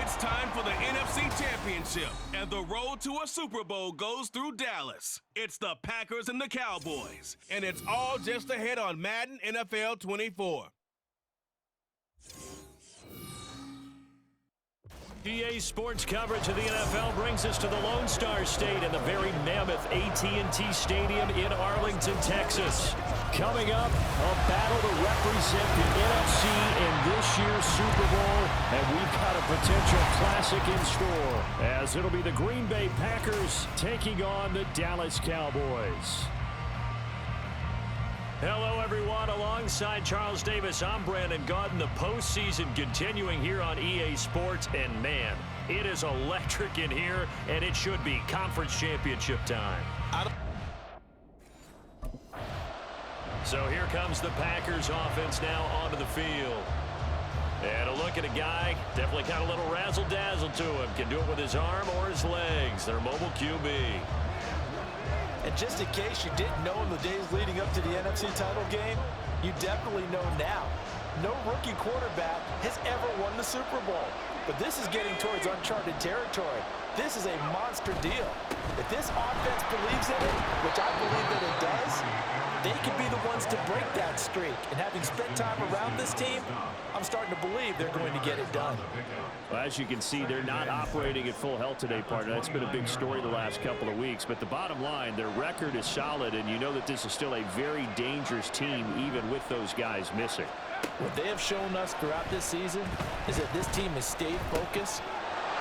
It's time for the NFC Championship, and the road to a Super Bowl goes through Dallas. It's the Packers and the Cowboys, and it's all just ahead on Madden NFL 24. EA Sports coverage of the NFL brings us to the Lone Star State and the very mammoth AT&T Stadium in Arlington, Texas. Coming up, a battle to represent the NFC in this year's Super Bowl, and we've got a potential classic in store, as it'll be the Green Bay Packers taking on the Dallas Cowboys. Hello, everyone. Alongside Charles Davis, I'm Brandon Gaudin. The postseason continuing here on EA Sports. And, man, it is electric in here, and it should be conference championship time. So here comes the Packers offense now onto the field. And a look at a guy, definitely got a little razzle-dazzle to him. Can do it with his arm or his legs. Their mobile QB. And just in case you didn't know in the days leading up to the NFC title game, you definitely know now. No rookie quarterback has ever won the Super Bowl. But this is getting towards uncharted territory. This is a monster deal. If this offense believes in it, which I believe that it does, they could be the ones to break that streak. And having spent time around this team, I'm starting to believe they're going to get it done. Well, as you can see, they're not operating at full health today, partner. That's been a big story the last couple of weeks. But the bottom line, their record is solid, and you know that this is still a very dangerous team, even with those guys missing. What they have shown us throughout this season is that this team has stayed focused.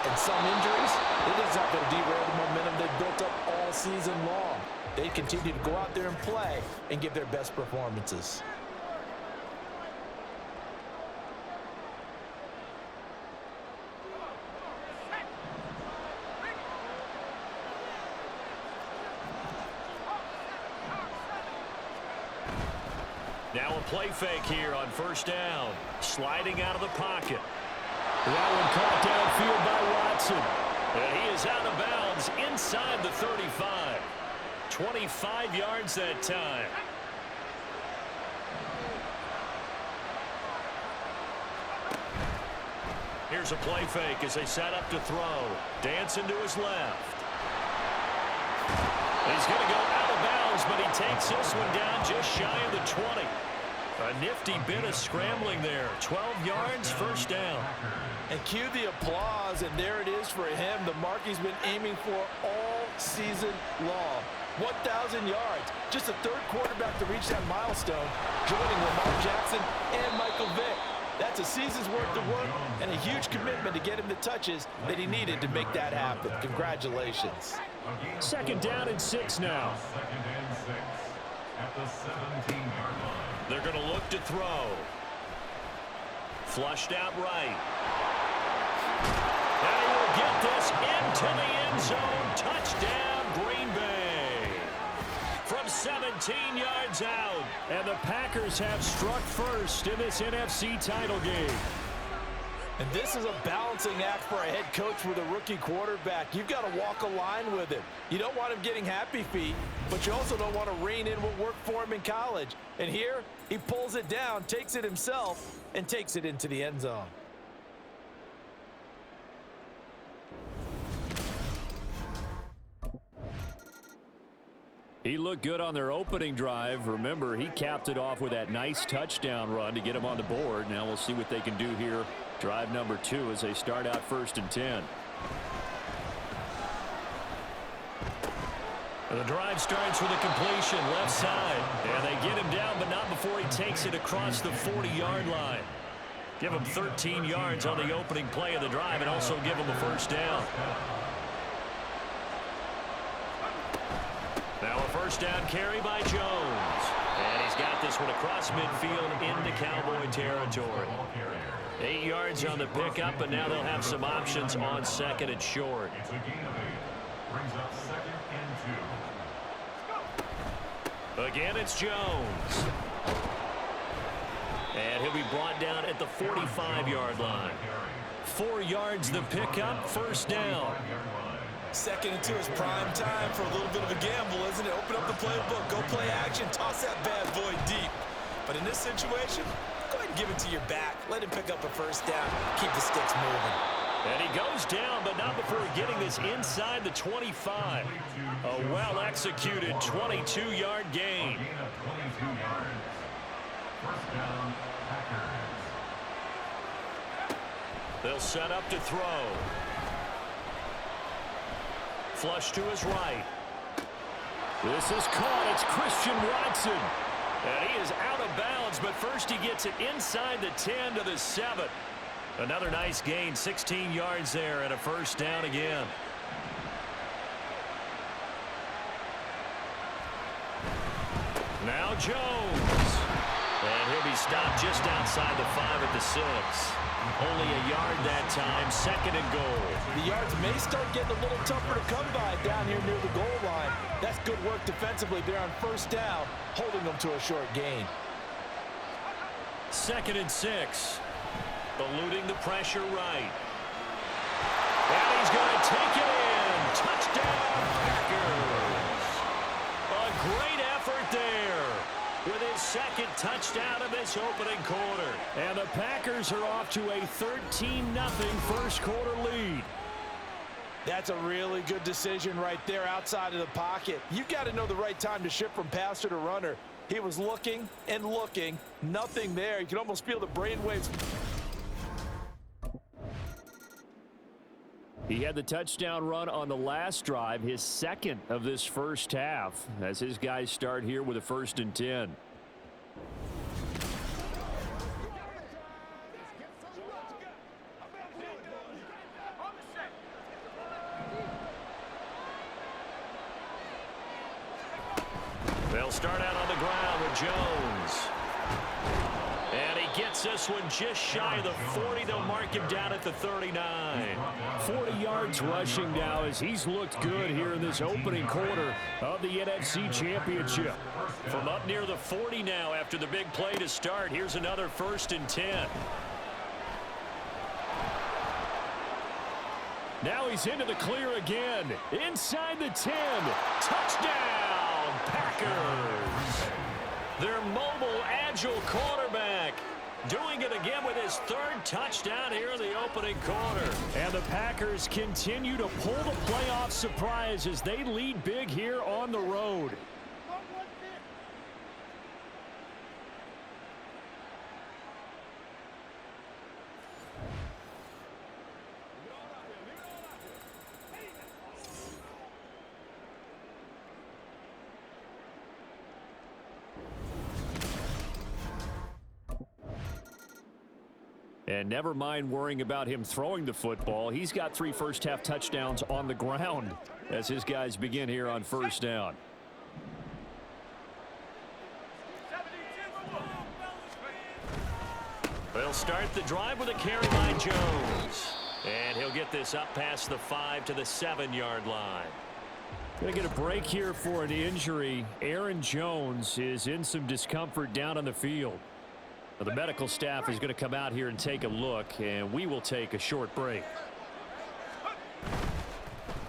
And some injuries, it is not going to derail the momentum they've built up all season long. They continue to go out there and play and give their best performances. Now a play fake here on first down. Sliding out of the pocket. That one caught downfield by Watson. And he is out of bounds inside the 35. 25 yards that time. Here's a play fake as they set up to throw. Dancing to his left. He's going to go out of bounds, but he takes this one down just shy of the 20. A nifty bit of scrambling there. 12 yards, first down. And cue the applause, and there it is for him. The mark he's been aiming for all season long. 1,000 yards. Just the third quarterback to reach that milestone, joining Lamar Jackson and Michael Vick. That's a season's worth of work and a huge commitment to get him the touches that he needed to make that happen. Congratulations. Second down and 6 now. At the 17-yard line. They're going to look to throw. Flushed out right. And he will get this into the end zone. Touchdown, Green Bay. From 17 yards out. And the Packers have struck first in this NFC title game. And this is a balancing act for a head coach with a rookie quarterback. You've got to walk a line with him. You don't want him getting happy feet, but you also don't want to rein in what worked for him in college. And here, he pulls it down, takes it himself, and takes it into the end zone. He looked good on their opening drive. Remember, he capped it off with that nice touchdown run to get him on the board. Now we'll see what they can do here. Drive number 2 as they start out 1st and 10. The drive starts with a completion left side. And they get him down, but not before he takes it across the 40-yard line. Give him 13 yards on the opening play of the drive and also give him a first down. Now a first down carry by Jones. And he's got this one across midfield into Cowboy territory. 8 yards on the pickup, and now they'll have some options on 2nd and short. It's a gain of 8. Brings up 2nd and 2. Again, it's Jones. And he'll be brought down at the 45-yard line. 4 yards the pickup, first down. 2nd and 2 is prime time for a little bit of a gamble, isn't it? Open up the playbook, go play action, toss that bad boy deep. But in this situation, go ahead and give it to your back. Let him pick up a first down. Keep the sticks moving. And he goes down, but not before getting this inside the 25. A well-executed 22-yard gain. First down, Packers. They'll set up to throw. Flush to his right. This is caught. It's Christian Watson. And he is out of bounds, but first he gets it inside the 10 to the 7. Another nice gain, 16 yards there, and a first down again. Now Jones. And he'll be stopped just outside the 5 at the 6. Only a yard that time, 2nd and goal. The yards may start getting a little tougher to come by down here near the goal line. That's good work defensively there on first down, holding them to a short gain. 2nd and 6. Eluding the pressure right. And he's going to take it in. Touchdown, Packers. A great effort there with his 2nd touchdown of this opening quarter. And the Packers are off to a 13-0 first quarter lead. That's a really good decision right there outside of the pocket. You've got to know the right time to shift from passer to runner. He was looking and looking. Nothing there. You can almost feel the brainwaves. He had the touchdown run on the last drive, his 2nd of this first half, as his guys start here with a 1st and 10. They'll start out on the ground with Jones. And he gets this one just shy of the 40. They'll mark him down at the 39. 40 yards rushing now as he's looked good here in this opening quarter of the NFC Championship. From up near the 40 now after the big play to start. Here's another 1st and 10. Now he's into the clear again. Inside the 10. Touchdown, Packers. Their mobile, agile quarterback doing it again with his 3rd touchdown here in the opening quarter. And the Packers continue to pull the playoff surprise as they lead big here on the road. And never mind worrying about him throwing the football. He's got 3 first-half touchdowns on the ground as his guys begin here on first down. They'll start the drive with a carry by Jones. And he'll get this up past the 5 to the 7-yard line. Going to get a break here for an injury. Aaron Jones is in some discomfort down on the field. The medical staff is going to come out here and take a look, and we will take a short break.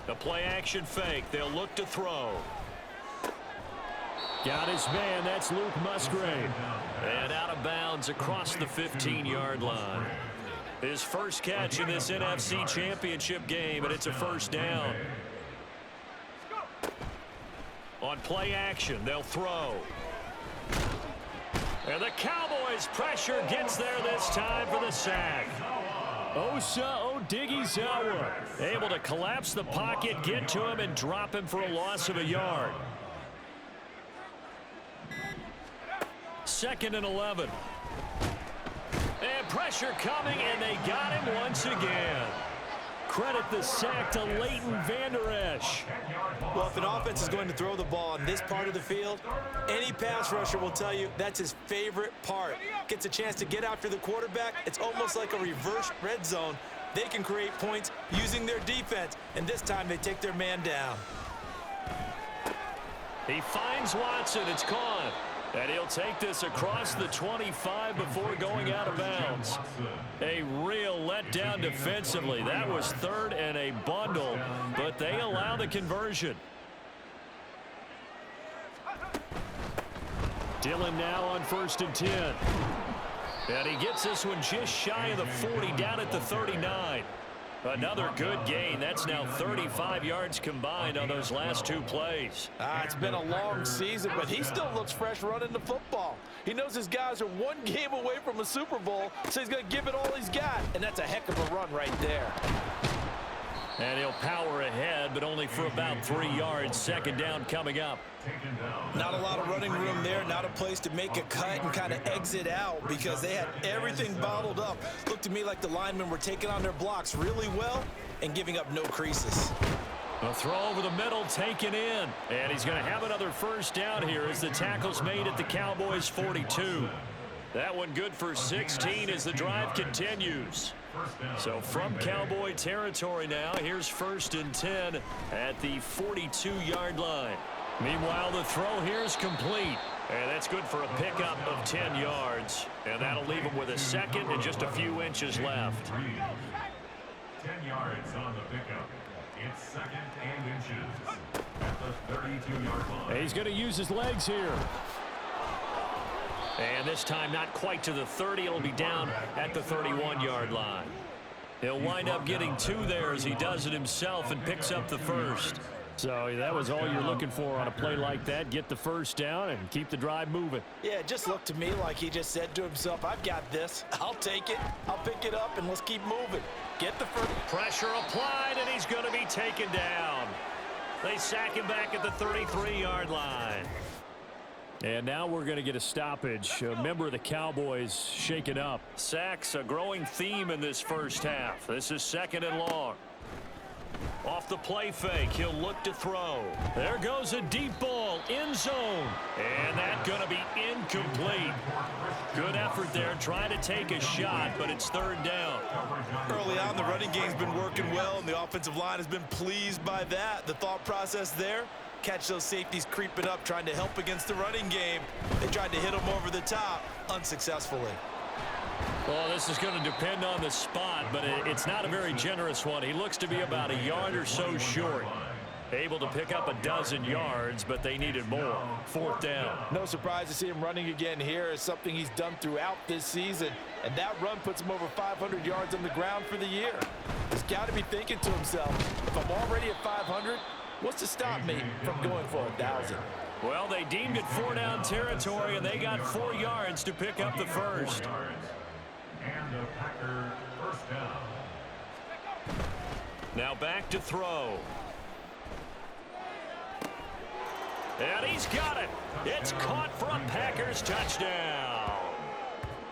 The play-action fake. They'll look to throw. Got his man. That's Luke Musgrave. And out of bounds across the 15-yard line. His first catch in this NFC Championship game, and it's a first down. On play-action, they'll throw. And the Cowboys' pressure gets there this time for the sack. Osa Odighizuwa able to collapse the pocket, get to him, and drop him for a loss of a yard. 2nd and 11. And pressure coming, and they got him once again. Credit the sack to Leighton Vander Esch. Well, if an offense is going to throw the ball on this part of the field, any pass rusher will tell you that's his favorite part. Gets a chance to get after the quarterback. It's almost like a reverse red zone. They can create points using their defense, and this time they take their man down. He finds Watson. It's caught. And he'll take this across the 25 before going out of bounds. A real letdown defensively. That was 3rd and a bundle, but they allow the conversion. Dillon now on 1st and 10. And he gets this one just shy of the 40, down at the 39. Another good gain. That's now 35 yards combined on those last 2 plays. It's been a long season, but he still looks fresh running the football. He knows his guys are 1 game away from a Super Bowl, so he's going to give it all he's got, and that's a heck of a run right there. And he'll power ahead, but only for about 3 yards. Second down coming up. Not a lot of running room there, not a place to make a cut and kind of exit out because they had everything bottled up. Looked to me like the linemen were taking on their blocks really well and giving up no creases. A throw over the middle taken in. And he's going to have another first down here as the tackle's made at the Cowboys' 42. That one good for 16 as the drive continues. So from Cowboy territory now, here's 1st and 10 at the 42-yard line. Meanwhile, the throw here is complete. And that's good for a pickup of 10 yards. And that'll leave him with a second and just a few inches left. 10 yards on the pickup. It's 2nd and inches at the 32-yard line. He's going to use his legs here. And this time not quite to the 30. It'll be down at the 31-yard line. He'll wind up getting 2 there as he does it himself and picks up the first. So that was all you're looking for on a play like that. Get the first down and keep the drive moving. Yeah, it just looked to me like he just said to himself, I've got this. I'll take it. I'll pick it up, and let's keep moving. Get the first. Pressure applied, and he's going to be taken down. They sack him back at the 33-yard line. And now we're going to get a stoppage. A member of the Cowboys shaken up. Sacks, a growing theme in this first half. This is 2nd and long. Off the play fake, he'll look to throw. There goes a deep ball, end zone. And that's going to be incomplete. Good effort there, trying to take a shot, but it's 3rd down. Early on, the running game's been working well, and the offensive line has been pleased by that. The thought process there, catch those safeties creeping up, trying to help against the running game. They tried to hit them over the top, unsuccessfully. Well, this is going to depend on the spot, but it's not a very generous one. He looks to be about a yard or so short. Able to pick up a dozen yards, but they needed more. 4th down. No surprise to see him running again here. It's something he's done throughout this season, and that run puts him over 500 yards on the ground for the year. He's got to be thinking to himself, if I'm already at 500, what's to stop me from going for 1,000? Well, they deemed it 4-down territory, and they got 4 yards to pick up the first. And the Packer first down. Now back to throw. And he's got it. It's caught for a Packers touchdown.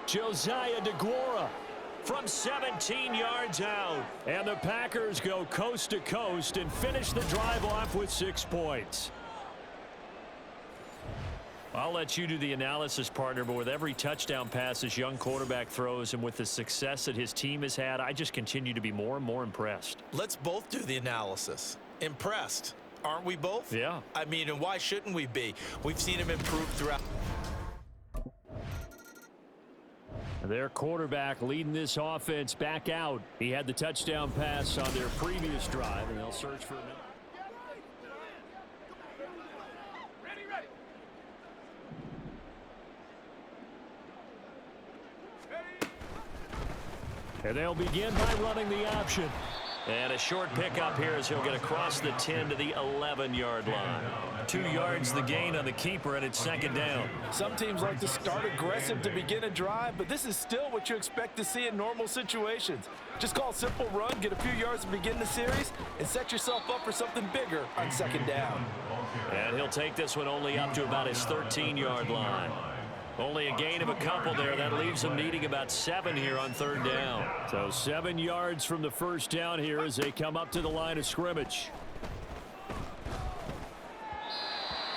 Josiah DeGuara from 17 yards out. And the Packers go coast to coast and finish the drive off with 6 points. I'll let you do the analysis, partner, but with every touchdown pass this young quarterback throws and with the success that his team has had, I just continue to be more and more impressed. Let's both do the analysis. Impressed, aren't we both? Yeah. I mean, and why shouldn't we be? We've seen him improve throughout. Their quarterback leading this offense back out. He had the touchdown pass on their previous drive, and they'll search for a minute. And they'll begin by running the option. And a short pickup here as he'll get across the 10 to the 11-yard line. 2 yards the gain on the keeper, and it's 2nd down. Some teams like to start aggressive to begin a drive, but this is still what you expect to see in normal situations. Just call a simple run, get a few yards to begin the series, and set yourself up for something bigger on 2nd down. And he'll take this one only up to about his 13-yard line. Only a gain of a couple there. That leaves him needing about 7 here on 3rd down. So 7 yards from the first down here as they come up to the line of scrimmage.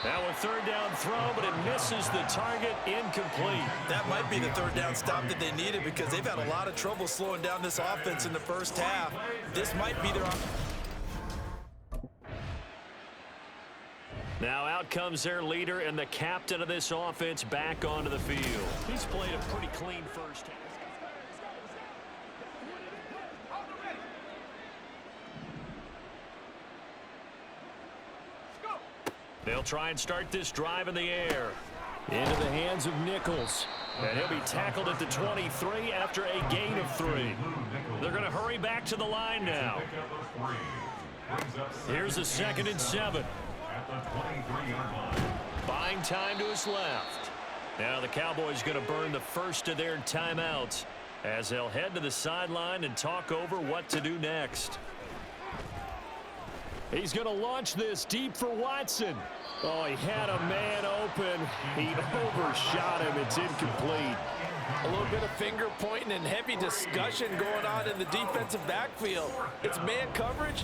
Now a 3rd down throw, but it misses the target, incomplete. That might be the 3rd down stop that they needed because they've had a lot of trouble slowing down this offense in the first half. This might be their opportunity. Now out comes their leader and the captain of this offense back onto the field. He's played a pretty clean first half. They'll try and start this drive in the air. Into the hands of Nichols. And he'll be tackled at the 23 after a gain of 3. They're going to hurry back to the line now. Here's a 2nd and 7. Buying time to his left. Now the Cowboys going to burn the first of their timeouts as they'll head to the sideline and talk over what to do next. He's going to launch this deep for Watson. Oh, he had a man open. He overshot him. It's incomplete. A little bit of finger pointing and heavy discussion going on in the defensive backfield. It's man coverage.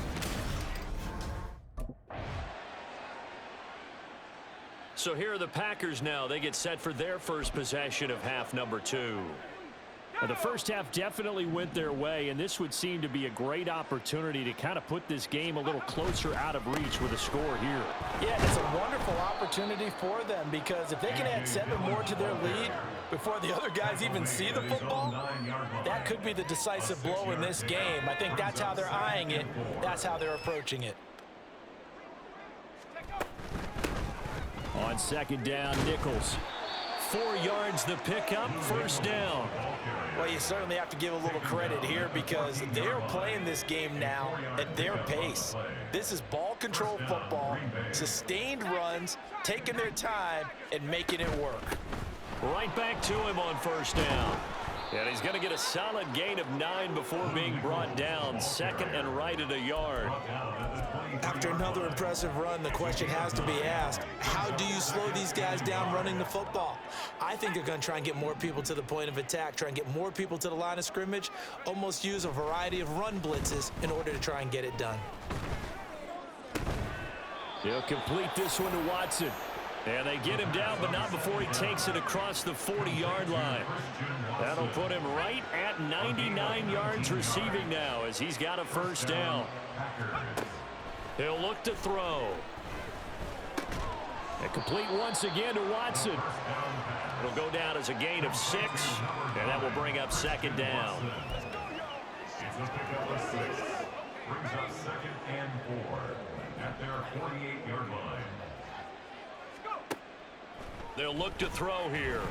So here are the Packers now. They get set for their first possession of half number 2. Now, the first half definitely went their way, and this would seem to be a great opportunity to kind of put this game a little closer out of reach with a score here. Yeah, it's a wonderful opportunity for them because if they can add 7 more to their lead before the other guys even see the football, that could be the decisive blow in this game. I think that's how they're eyeing it. That's how they're approaching it. On 2nd down, Nichols. 4 yards the pickup, 1st down. Well, you certainly have to give a little credit here because they're playing this game now at their pace. This is ball control football, sustained runs, taking their time, and making it work. Right back to him on 1st down. And he's going to get a solid gain of 9 before being brought down. 2nd and right at a yard. After another impressive run, the question has to be asked, how do you slow these guys down running the football? I think they're going to try and get more people to the point of attack, try and get more people to the line of scrimmage, almost use a variety of run blitzes in order to try and get it done. He'll complete this one to Watson. And they get him down, but not before he takes it across the 40-yard line. That'll put him right at 99 yards receiving now as he's got a 1st down. He'll look to throw. And complete once again to Watson. It'll go down as a gain of 6, and that will bring up 2nd down. It's a pickup of 6. Brings up 2nd and 4 at their 48-yard line. They'll look to throw here.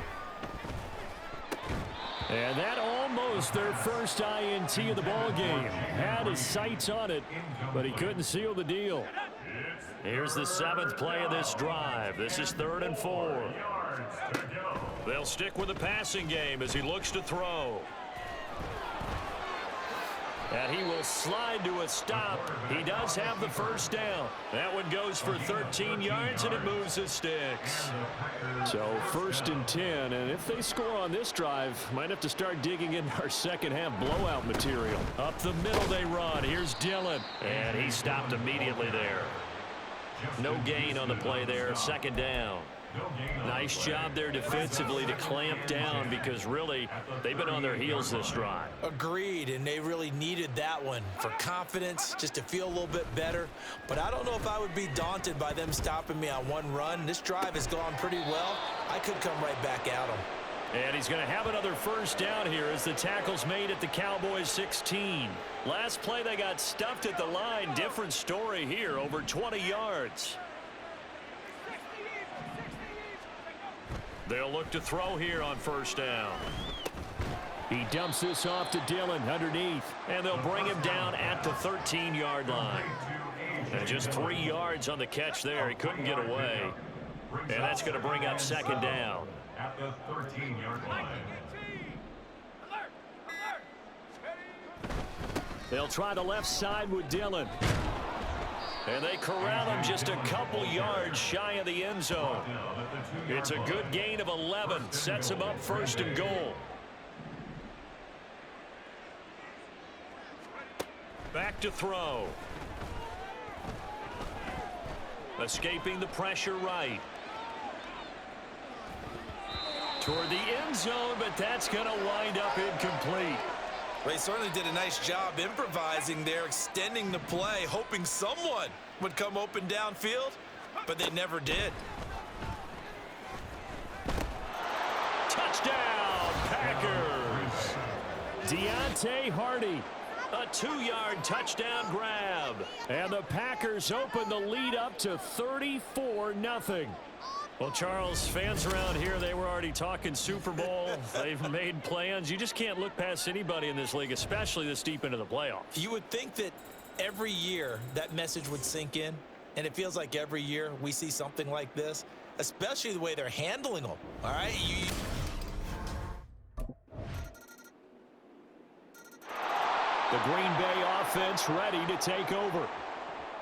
And that almost their first INT of the ball game. Had his sights on it, but he couldn't seal the deal. Here's the 7th play of this drive. This is 3rd and 4. They'll stick with the passing game as he looks to throw. And he will slide to a stop. He does have the 1st down. That one goes for 13 yards, and it moves the sticks. So 1st and 10, and if they score on this drive, might have to start digging in our second half blowout material. Up the middle they run. Here's Dillon, and he stopped immediately there. No gain on the play there. 2nd down. Nice job there defensively to clamp down because really they've been on their heels this drive. Agreed, and they really needed that one for confidence, just to feel a little bit better. But I don't know if I would be daunted by them stopping me on one run. This drive has gone pretty well. I could come right back at them. And he's going to have another 1st down here as the tackle's made at the Cowboys 16. Last play they got stuffed at the line. Different story here, over 20 yards. They'll look to throw here on 1st down. He dumps this off to Dillon underneath, and they'll bring him down at the 13-yard line. And just 3 yards on the catch there. He couldn't get away. And that's going to bring up 2nd down. At the 13-yard line. They'll try the left side with Dillon. And they corral him just a couple yards shy of the end zone. It's a good gain of 11. Sets him up 1st and goal. Back to throw. Escaping the pressure right. Toward the end zone, but that's going to wind up incomplete. They certainly did a nice job improvising there, extending the play, hoping someone would come open downfield, but they never did. Touchdown, Packers! Deontay Hardy, a 2-yard touchdown grab. And the Packers open the lead up to 34-0. Well, Charles, fans around here, they were already talking Super Bowl. They've made plans. You just can't look past anybody in this league, especially this deep into the playoffs. You would think that every year that message would sink in, and it feels like every year we see something like this, especially the way they're handling them. All right? The Green Bay offense ready to take over.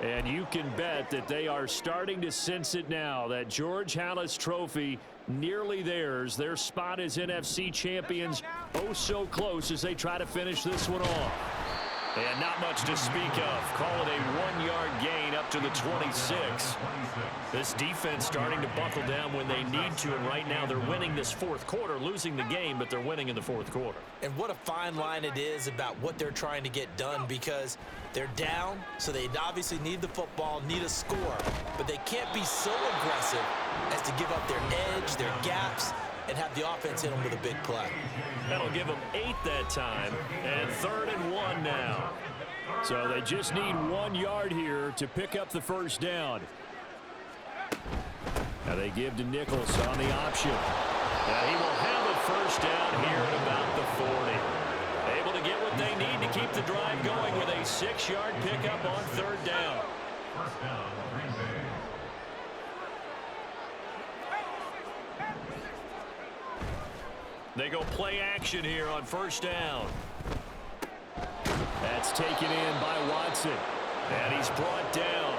And you can bet that they are starting to sense it now. That George Halas trophy nearly theirs. Their spot as NFC champions oh so close as they try to finish this one off. And not much to speak of. Call it a 1-yard gain up to the 26. This defense starting to buckle down when they need to, and right now they're winning this fourth quarter, losing the game, but they're winning in the fourth quarter. And what a fine line it is about what they're trying to get done, because they're down, so they obviously need the football, need a score, but they can't be so aggressive as to give up their edge, their gaps, and have the offense hit them with a big play. That'll give them 8 that time, and 3rd and 1 now. So they just need 1 yard here to pick up the first down. Now they give to Nichols on the option. Now he will have a first down here at about the 40. Able to get what they need to keep the drive going with a 6-yard pickup on 3rd down. First down, Green Bay. They go play action here on 1st down. That's taken in by Watson. And he's brought down.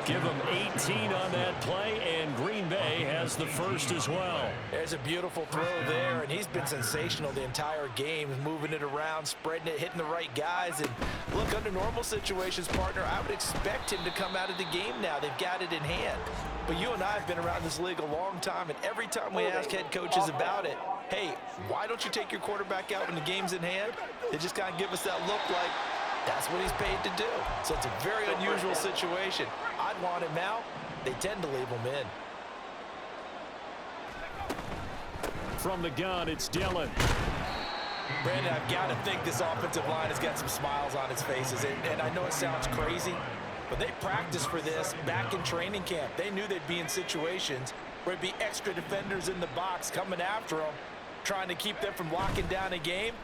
Give him 18 on that play, and Green Bay has the first as well. There's a beautiful throw there, and he's been sensational the entire game, moving it around, spreading it, hitting the right guys. And look, under normal situations, partner, I would expect him to come out of the game now. They've got it in hand. But you and I have been around this league a long time, and every time we ask head coaches about it, hey, why don't you take your quarterback out when the game's in hand? They just kind of give us that look like, that's what he's paid to do. So it's a very unusual situation. I'd want him out. They tend to leave him in. From the gun, it's Dillon. Brandon, I've got to think this offensive line has got some smiles on its faces. And I know it sounds crazy, but they practiced for this back in training camp. They knew they'd be in situations where it'd be extra defenders in the box coming after them, trying to keep them from locking down a game.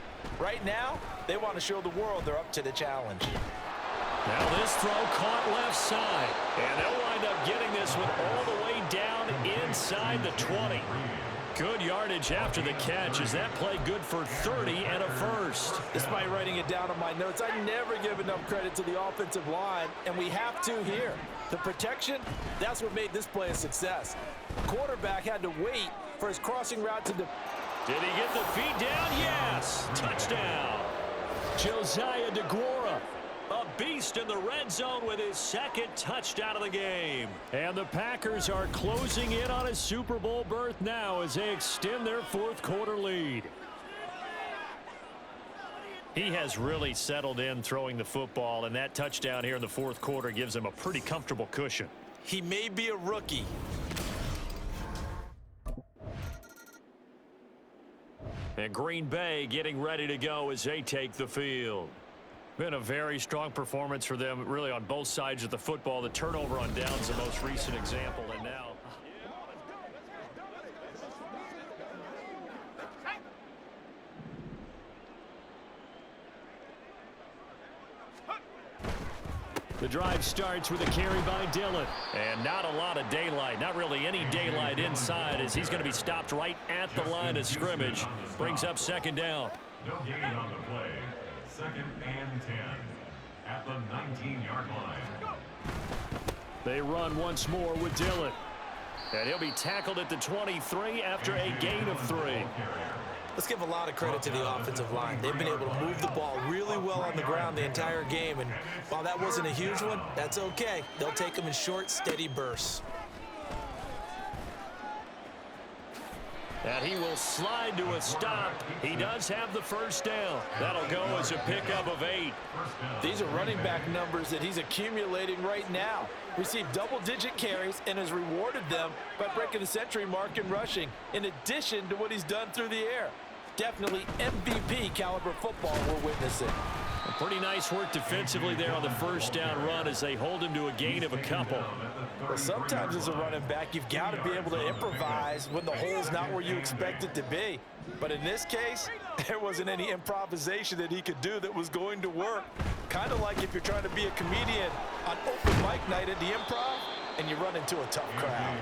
Right now, they want to show the world they're up to the challenge. Now this throw caught left side, and they'll wind up getting this one all the way down inside the 20. Good yardage after the catch. Is that play good for 30 and a first? Despite writing it down on my notes, I never give enough credit to the offensive line, and we have to here. The protection, that's what made this play a success. The quarterback had to wait for his crossing route to Did he get the feet down? Yes. Touchdown. Josiah DeGuara, a beast in the red zone with his 2nd touchdown of the game. And the Packers are closing in on a Super Bowl berth now as they extend their 4th quarter lead. He has really settled in throwing the football, and that touchdown here in the 4th quarter gives him a pretty comfortable cushion. He may be a rookie. And Green Bay getting ready to go as they take the field. Been a very strong performance for them, really, on both sides of the football. The turnover on downs, the most recent example, and now the drive starts with a carry by Dillon. And not a lot of daylight, not really any daylight inside, as he's going to be stopped right at the line of scrimmage. Brings up 2nd down. No gain on the play. 2nd and 10 at the 19-yard line. They run once more with Dillon. And he'll be tackled at the 23 after a gain of 3. Let's give a lot of credit to the offensive line. They've been able to move the ball really well on the ground the entire game. And while that wasn't a huge one, that's okay. They'll take them in short, steady bursts. And he will slide to a stop. He does have the first down. That'll go as a pickup of 8. These are running back numbers that he's accumulating right now. Received double-digit carries and has rewarded them by breaking the century mark in rushing, in addition to what he's done through the air. Definitely MVP caliber football we're witnessing. Pretty nice work defensively there on the first down run as they hold him to a gain of a couple. Well, sometimes as a running back, you've got to be able to improvise when the hole's not where you expect it to be. But in this case, there wasn't any improvisation that he could do that was going to work. Kind of like if you're trying to be a comedian on open mic night at the Improv and you run into a tough crowd.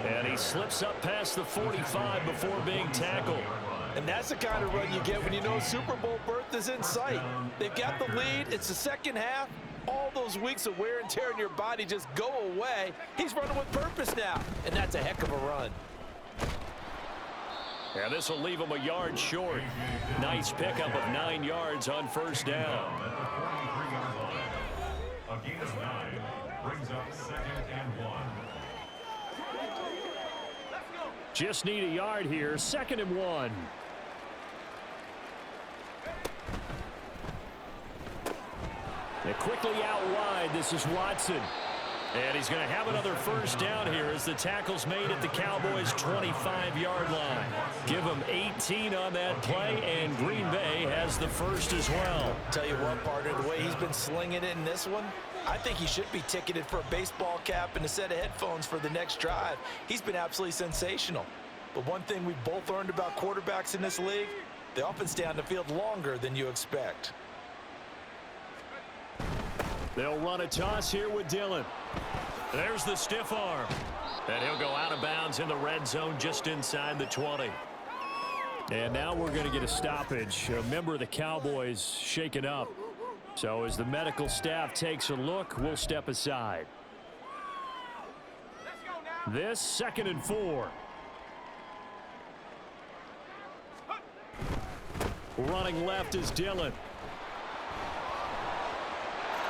And he slips up past the 45 before being tackled. And that's the kind of run you get when you know Super Bowl berth is in sight. They've got the lead. It's the second half. All those weeks of wear and tear in your body just go away. He's running with purpose now, and that's a heck of a run. Yeah, this will leave him a yard short. Nice pickup of 9 yards on first down. A gain of 9 brings up 2nd and 1. Just need a yard here. 2nd and 1. And quickly out wide, this is Watson. And he's going to have another first down here as the tackle's made at the Cowboys' 25-yard line. Give him 18 on that play, and Green Bay has the first as well. Tell you what, partner, the way he's been slinging it in this one, I think he should be ticketed for a baseball cap and a set of headphones for the next drive. He's been absolutely sensational. But one thing we've both learned about quarterbacks in this league, they often stay on the field longer than you expect. They'll run a toss here with Dillon. There's the stiff arm. And he'll go out of bounds in the red zone just inside the 20. And now we're going to get a stoppage. A member of the Cowboys shaken up. So as the medical staff takes a look, we'll step aside. This 2nd and 4. Running left is Dillon.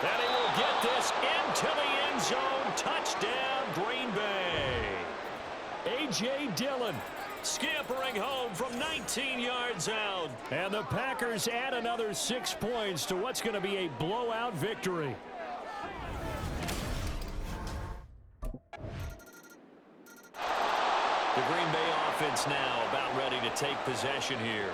And he will get this into the end zone. Touchdown, Green Bay. A.J. Dillon scampering home from 19 yards out. And the Packers add another 6 points to what's going to be a blowout victory. The Green Bay offense now about ready to take possession here.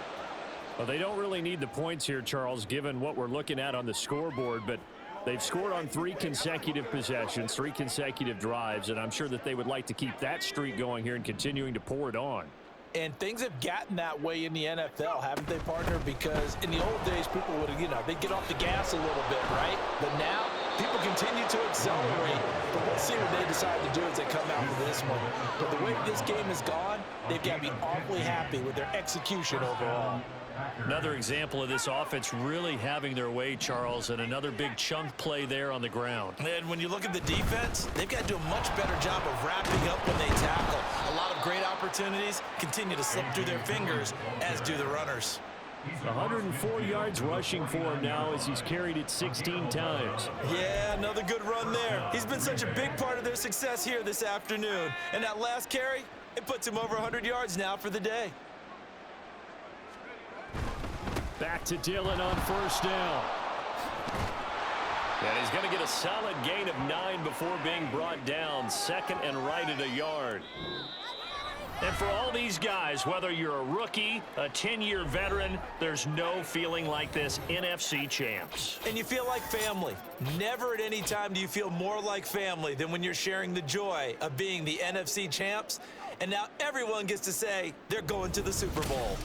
Well, they don't really need the points here, Charles, given what we're looking at on the scoreboard, but they've scored on 3 consecutive possessions, 3 consecutive drives, and I'm sure that they would like to keep that streak going here and continuing to pour it on. And things have gotten that way in the NFL, haven't they, partner? Because in the old days, people would, they'd get off the gas a little bit, right? But now, people continue to accelerate. But we'll see what they decide to do as they come out for this one. But the way this game has gone, they've got to be awfully happy with their execution overall. Another example of this offense really having their way, Charles, and another big chunk play there on the ground. And when you look at the defense, they've got to do a much better job of wrapping up when they tackle. A lot of great opportunities continue to slip through their fingers, as do the runners. 104 yards rushing for him now as he's carried it 16 times. Yeah, another good run there. He's been such a big part of their success here this afternoon. And that last carry, it puts him over 100 yards now for the day. Back to Dillon on first down. And he's going to get a solid gain of 9 before being brought down. 2nd and right at a yard. And for all these guys, whether you're a rookie, a 10-year veteran, there's no feeling like this NFC champs. And you feel like family. Never at any time do you feel more like family than when you're sharing the joy of being the NFC champs. And now everyone gets to say they're going to the Super Bowl.